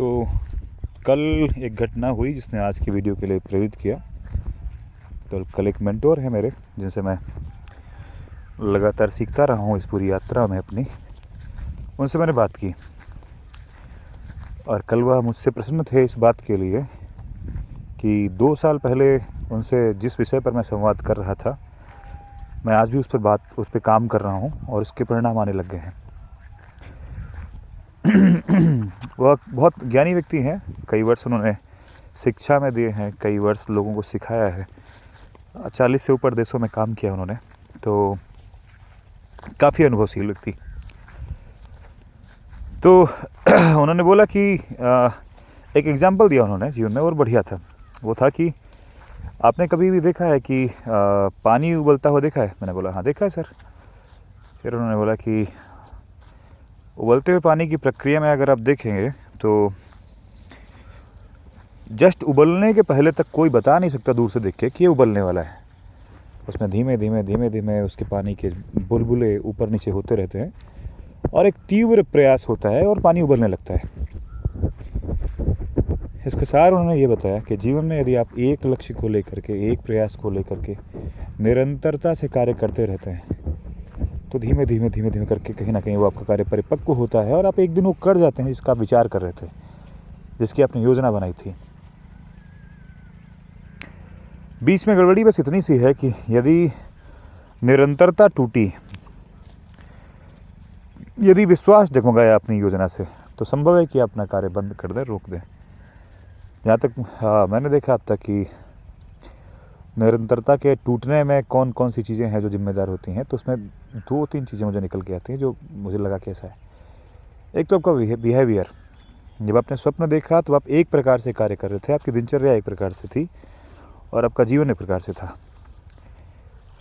तो कल एक घटना हुई जिसने आज की वीडियो के लिए प्रेरित किया। तो कल एक मेंटोर है मेरे, जिनसे मैं लगातार सीखता रहा हूँ इस पूरी यात्रा में अपनी, उनसे मैंने बात की और कल वह मुझसे प्रसन्न थे इस बात के लिए कि 2 साल पहले उनसे जिस विषय पर मैं संवाद कर रहा था, मैं आज भी उस पर काम कर रहा हूँ और उसके परिणाम आने लग गए हैं। वह बहुत ज्ञानी व्यक्ति हैं, कई वर्ष उन्होंने शिक्षा में दिए हैं, कई वर्ष लोगों को सिखाया है, 40 से ऊपर देशों में काम किया उन्होंने, तो काफ़ी अनुभवशील व्यक्ति। तो उन्होंने बोला कि एक एग्जाम्पल दिया उन्होंने जीवन में और बढ़िया था। वो था कि आपने कभी भी देखा है कि पानी उबलता हुआ देखा है? मैंने बोला हाँ देखा है सर। फिर उन्होंने बोला कि उबलते हुए पानी की प्रक्रिया में अगर आप देखेंगे तो जस्ट उबलने के पहले तक कोई बता नहीं सकता दूर से देख के कि ये उबलने वाला है। उसमें धीमे धीमे उसके पानी के बुलबुले ऊपर नीचे होते रहते हैं और एक तीव्र प्रयास होता है और पानी उबलने लगता है। इसके सार उन्होंने ये बताया कि जीवन में यदि आप एक लक्ष्य को लेकर के, एक प्रयास को लेकर के निरंतरता से कार्य करते रहते हैं तो धीमे धीमे करके कहीं ना कहीं वो आपका कार्य परिपक्व होता है और आप एक दिन वो कर जाते हैं जिसका आप विचार कर रहे थे, जिसकी आपने योजना बनाई थी। बीच में गड़बड़ी बस इतनी सी है कि यदि निरंतरता टूटी, यदि विश्वास डगमगाया अपनी योजना से, तो संभव है कि अपना कार्य बंद कर दें, रोक दें। जहाँ तक मैंने देखा अब तक कि निरंतरता के टूटने में कौन कौन सी चीज़ें हैं जो जिम्मेदार होती हैं, तो उसमें 2-3 चीज़ें मुझे निकल के आती हैं जो मुझे लगा कि ऐसा है। एक तो आपका बिहेवियर। जब आपने स्वप्न देखा तो आप एक प्रकार से कार्य कर रहे थे, आपकी दिनचर्या एक प्रकार से थी और आपका जीवन एक प्रकार से था।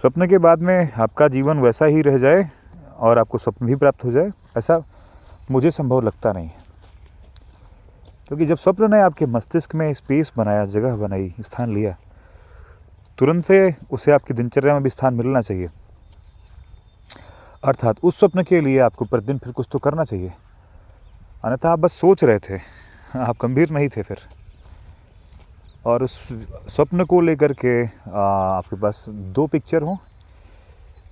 स्वप्न के बाद में आपका जीवन वैसा ही रह जाए और आपको स्वप्न भी प्राप्त हो जाए, ऐसा मुझे संभव लगता नहीं है। क्योंकि जब स्वप्न ने आपके मस्तिष्क में स्पेस बनाया, जगह बनाई, स्थान लिया, तुरंत से उसे आपकी दिनचर्या में भी स्थान मिलना चाहिए। अर्थात उस स्वप्न के लिए आपको प्रतिदिन फिर कुछ तो करना चाहिए, अन्यथा आप बस सोच रहे थे, आप गंभीर नहीं थे फिर। और उस स्वप्न को लेकर के आपके पास 2 पिक्चर हों,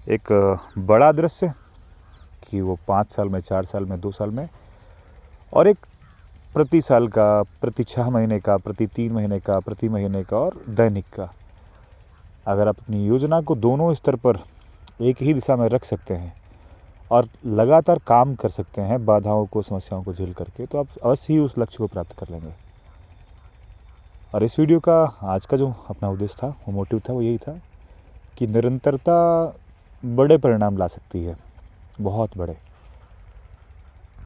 एक बड़ा दृश्य कि वो 5 साल में, 4 साल में, 2 साल में, और एक प्रति साल का, प्रति 6 महीने का, प्रति 3 महीने का, प्रति महीने का और दैनिक का। अगर आप अपनी योजना को दोनों स्तर पर एक ही दिशा में रख सकते हैं और लगातार काम कर सकते हैं बाधाओं को, समस्याओं को झेल करके, तो आप अवश्य ही उस लक्ष्य को प्राप्त कर लेंगे। और इस वीडियो का आज का जो अपना उद्देश्य था, वो मोटिव था, वो यही था कि निरंतरता बड़े परिणाम ला सकती है, बहुत बड़े।